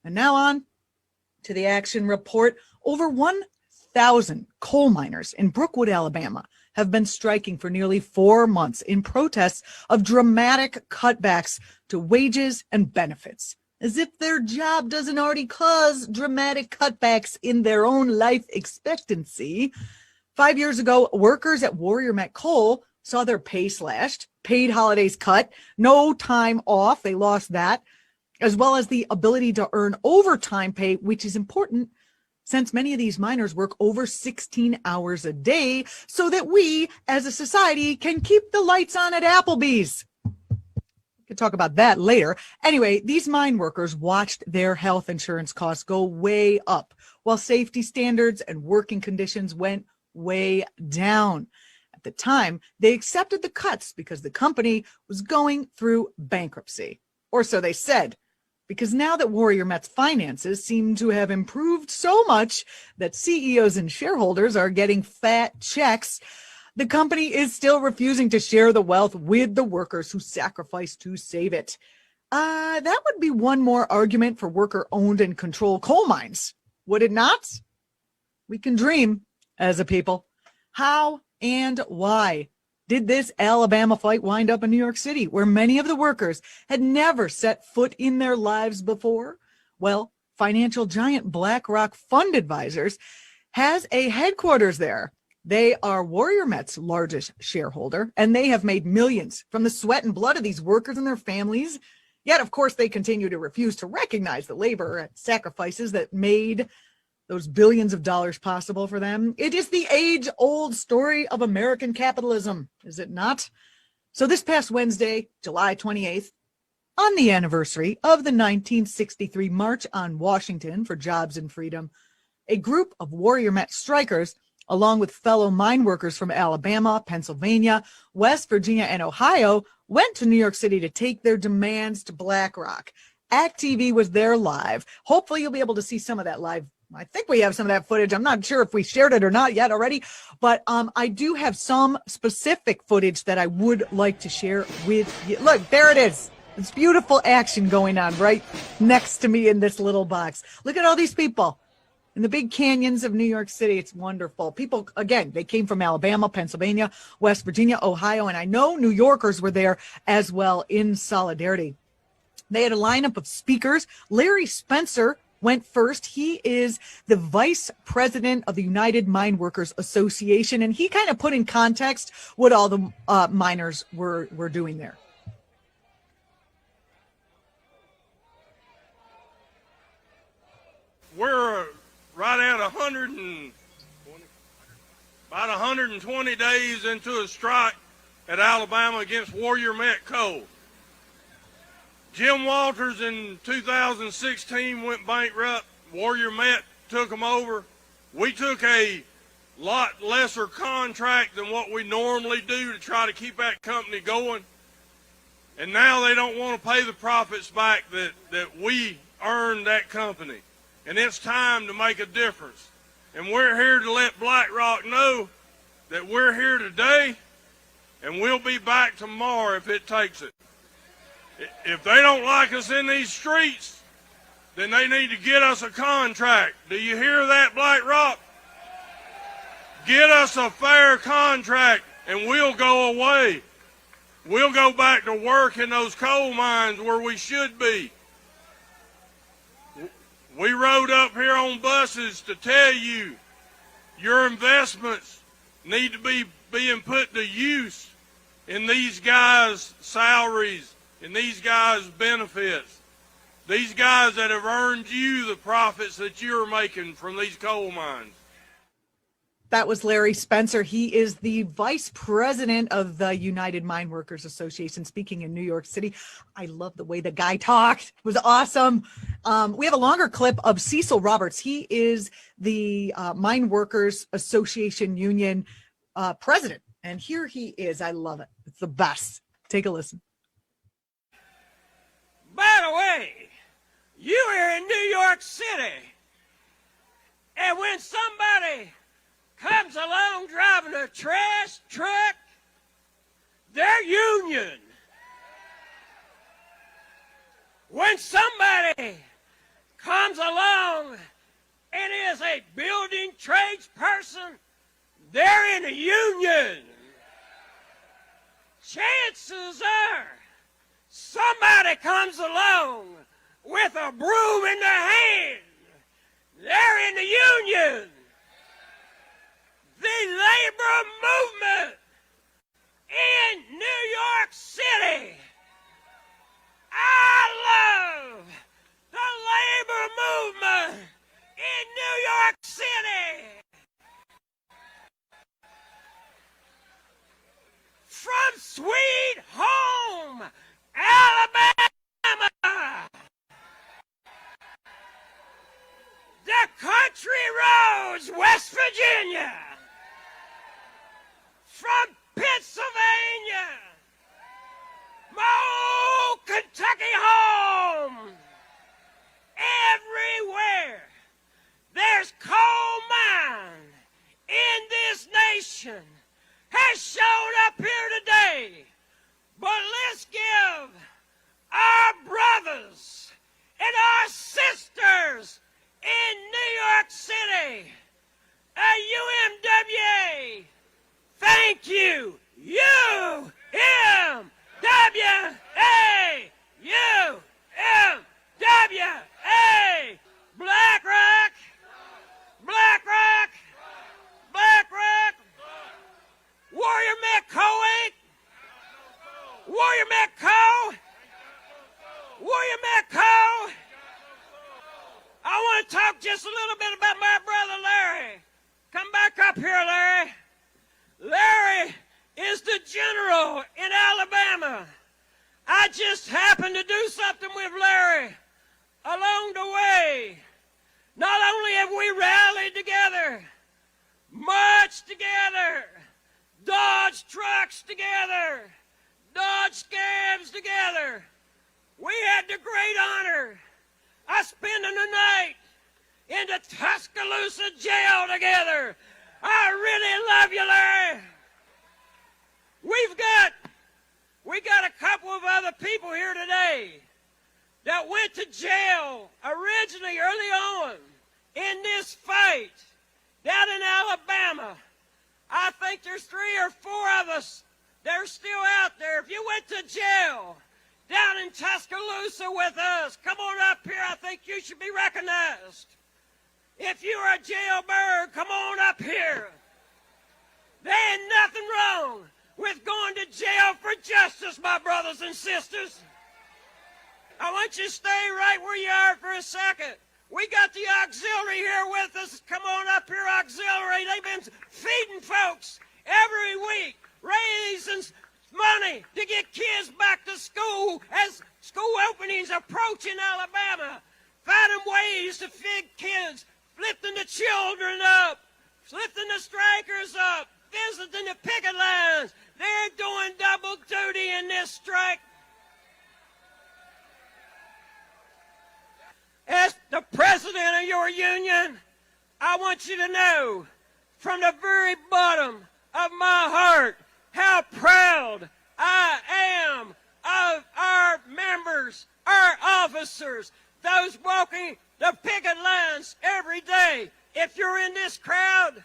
And now on to the action report. Over 1,000 coal miners in Brookwood, Alabama, have been striking for nearly 4 months in protests of dramatic cutbacks to wages and benefits, as if their job doesn't already cause dramatic cutbacks in their own life expectancy. 5 years ago, workers at Warrior Met Coal saw their pay slashed, paid holidays cut, no time off, they lost that, as well as the ability to earn overtime pay, which is important since many of these miners work over 16 hours a day so that we as a society can keep the lights on at Applebee's. We could talk about that later. Anyway, these mine workers watched their health insurance costs go way up while safety standards and working conditions went way down. At the time, they accepted the cuts because the company was going through bankruptcy, or so they said. Because now that Warrior Met's finances seem to have improved so much that CEOs and shareholders are getting fat checks, the company is still refusing to share the wealth with the workers who sacrificed to save it. That would be one more argument for worker-owned and controlled coal mines, would it not? We can dream as a people. How and why did this Alabama fight wind up in New York City, where many of the workers had never set foot in their lives before? Well, financial giant BlackRock Fund Advisors has a headquarters there. They are Warrior Met's largest shareholder, and they have made millions from the sweat and blood of these workers and their families. Yet, of course, they continue to refuse to recognize the labor and sacrifices that made those billions of dollars possible for them. It is the age-old story of American capitalism, is it not? So this past Wednesday, July 28th, on the anniversary of the 1963 March on Washington for Jobs and Freedom, a group of Warrior Met strikers, along with fellow mine workers from Alabama, Pennsylvania, West Virginia, and Ohio, went to New York City to take their demands to BlackRock. Act.tv was there live. Hopefully you'll be able to see some of that live. I think we have some of that footage. I'm not sure if we shared it or not yet already, but I do have some specific footage that I would like to share with you. Look, there it is. It's beautiful action going on right next to me in this little box. Look at all these people in the big canyons of New York City. It's wonderful. People, again, they came from Alabama, Pennsylvania, West Virginia, Ohio, and I know New Yorkers were there as well in solidarity. They had a lineup of speakers. Larry Spencer went first. He is the vice president of the United Mine Workers Association, and he kind of put in context what all the miners were doing there. We're right at about 120 days into a strike at Alabama against Warrior Met Coal. Jim Walters in 2016 went bankrupt. Warrior Met took them over. We took a lot lesser contract than what we normally do to try to keep that company going. And now they don't want to pay the profits back that we earned that company. And it's time to make a difference. And we're here to let BlackRock know that we're here today and we'll be back tomorrow if it takes it. If they don't like us in these streets, then they need to get us a contract. Do you hear that, BlackRock? Get us a fair contract and we'll go away. We'll go back to work in those coal mines where we should be. We rode up here on buses to tell you your investments need to be being put to use in these guys' salaries, in these guys' benefits, these guys that have earned you the profits that you're making from these coal mines. That was Larry Spencer. He is the vice president of the United Mine Workers Association, speaking in New York City. I love the way the guy talked. It was awesome. We have a longer clip of Cecil Roberts. He is the Mine Workers Association Union president. And here he is. I love it. It's the best. Take a listen. By the way, you are in New York City, and when somebody comes along driving a trash truck, they're union. When somebody comes a building trades person, they're in a union. Chances are somebody comes along with a broom in their hand. They're in the union. The labor movement in New York City. I love the labor movement in New York City. From sweet home, Alabama, the country roads, West Virginia, from Pennsylvania, my old Kentucky home, everywhere there's coal mine in this nation has shown up here today. But let's give our brothers and our sisters in New York City a UMWA thank you. UMWA. UMWA. BlackRock. BlackRock. BlackRock. Warrior McCoe Inc. Warrior McCoe. Warrior McCoe. I want to talk just a little bit about my brother Larry. Come back up here, Larry. Larry is the general in Alabama. I just happened to do something with Larry along the way. Not only have we rallied together, marched together, dodged trucks together, dodged scabs together, we had the great honor of spending the night in the Tuscaloosa jail together. I really love you, Larry. We got a couple of other people here today that went to jail originally early on in this fight down in Alabama. I think there's 3 or 4 of us that are still out there. If you went to jail down in Tuscaloosa with us, come on up here. I think you should be recognized. If you are a jailbird, come on up here. There ain't nothing wrong with going to jail for justice, my brothers and sisters. I want you to stay right where you are for a second. We got the auxiliary here with us. Come on up here, auxiliary. They've been feeding folks every week, raising money to get kids back to school as school openings approach in Alabama, finding ways to feed kids, lifting the children up, lifting the strikers up, visiting the picket lines. They're doing double duty in this strike. As the president of your union, I want you to know from the very bottom of my heart how proud I am of our members, our officers, those walking the picket lines every day. If you're in this crowd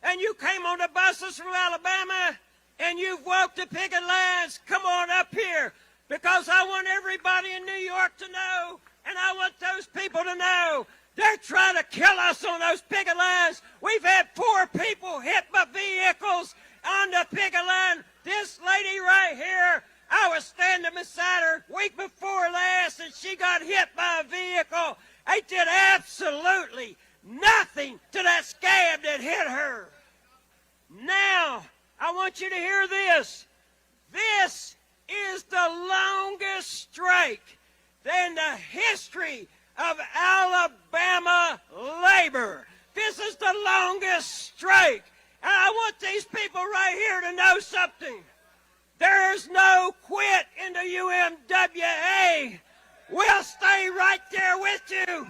and you came on the buses from Alabama and you've walked the picket lines, come on up here, because I want everybody in New York to know, and I want those people to know, they're trying to kill us on those picket lines. We've had 4 people hit by vehicles on the picket line. This lady right here, I was standing beside her week before last, and she got hit by a vehicle. They did absolutely nothing to that scab that hit her. Now, I want you to hear this. This is the longest strike in the history of Alabama labor. This is the longest strike. And I want these people right here to know something. There's no quit in the UMWA. We'll stay right there with you.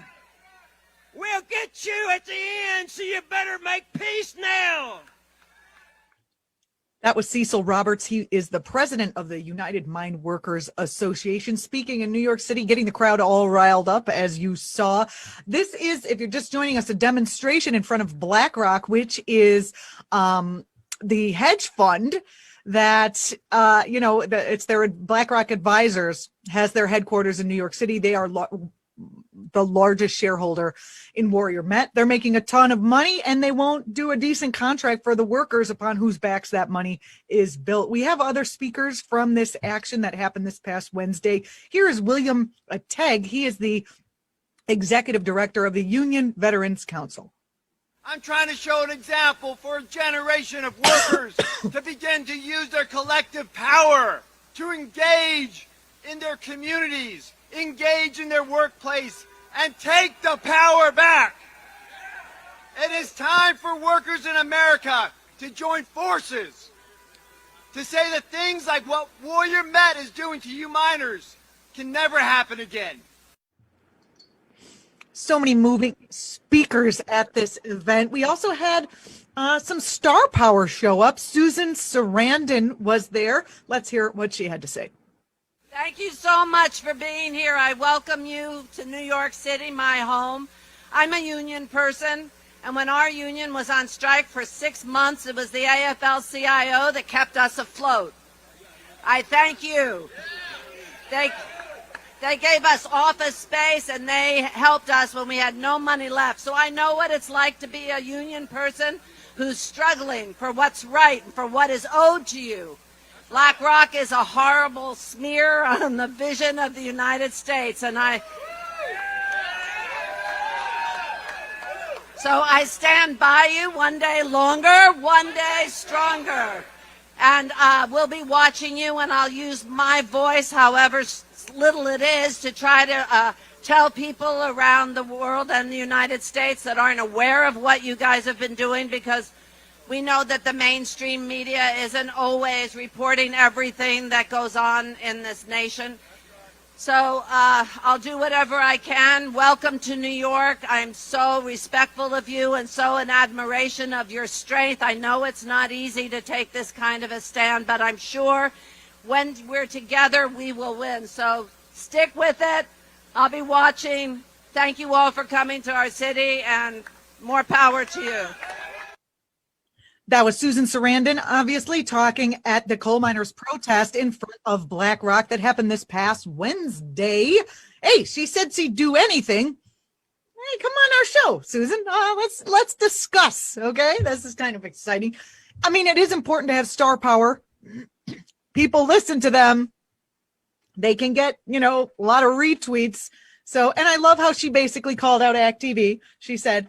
We'll get you at the end, so you better make peace now. That was Cecil Roberts. He is the president of the United Mine Workers Association, speaking in New York City, getting the crowd all riled up, as you saw. This is, if you're just joining us, a demonstration in front of BlackRock, which is the hedge fund that, it's their BlackRock Advisors has their headquarters in New York City. They are the largest shareholder in Warrior Met. They're making a ton of money, and they won't do a decent contract for the workers upon whose backs that money is built. We have other speakers from this action that happened this past Wednesday. Here is William Tegg. He is the executive director of the Union Veterans Council. I'm trying to show an example for a generation of workers to begin to use their collective power to engage in their communities, engage in their workplace, and take the power back. It is time for workers in America to join forces, to say that things like what Warrior Met is doing to you miners can never happen again. So many moving speakers at this event. We also had some star power show up. Susan Sarandon was there. Let's hear what she had to say. Thank you so much for being here. I welcome you to New York City, my home. I'm a union person, and when our union was on strike for 6 months, it was the AFL-CIO that kept us afloat. I thank you. They gave us office space, and they helped us when we had no money left. So I know what it's like to be a union person who's struggling for what's right and for what is owed to you. BlackRock is a horrible smear on the vision of the United States, and so I stand by you one day longer, one day stronger. And we'll be watching you, and I'll use my voice, however little it is, to try to tell people around the world and the United States that aren't aware of what you guys have been doing, because we know that the mainstream media isn't always reporting everything that goes on in this nation. So I'll do whatever I can. Welcome to New York. I'm so respectful of you and so in admiration of your strength. I know it's not easy to take this kind of a stand, but I'm sure when we're together, we will win. So stick with it. I'll be watching. Thank you all for coming to our city, and more power to you. That was Susan Sarandon, obviously, talking at the coal miners' protest in front of BlackRock that happened this past Wednesday. Hey, she said she'd do anything. Hey, come on our show, Susan. Let's discuss, okay? This is kind of exciting. I mean, it is important to have star power. People listen to them. They can get, a lot of retweets. So, and I love how she basically called out act.tv. She said,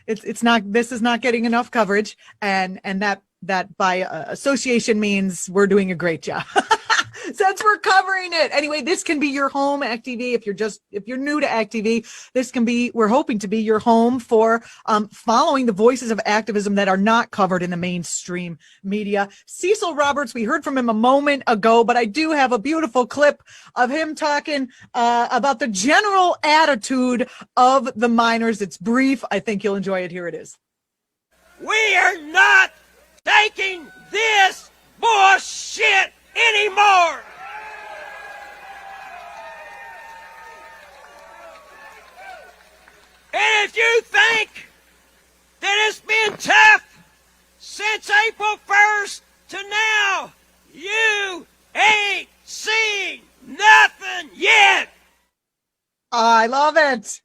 this is not getting enough coverage, and that by association means we're doing a great job. Since we're covering it anyway, this can be your home, act.tv. If you're new to act.tv, we're hoping to be your home for following the voices of activism that are not covered in the mainstream media. Cecil Roberts, we heard from him a moment ago, but I do have a beautiful clip of him talking about the general attitude of the miners. It's brief. I think you'll enjoy it. Here it is. We are not taking this bullshit anymore. And if you think that it's been tough since April 1st to now, you ain't seen nothing yet. I love it.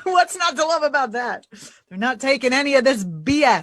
What's not to love about that? They're not taking any of this BS.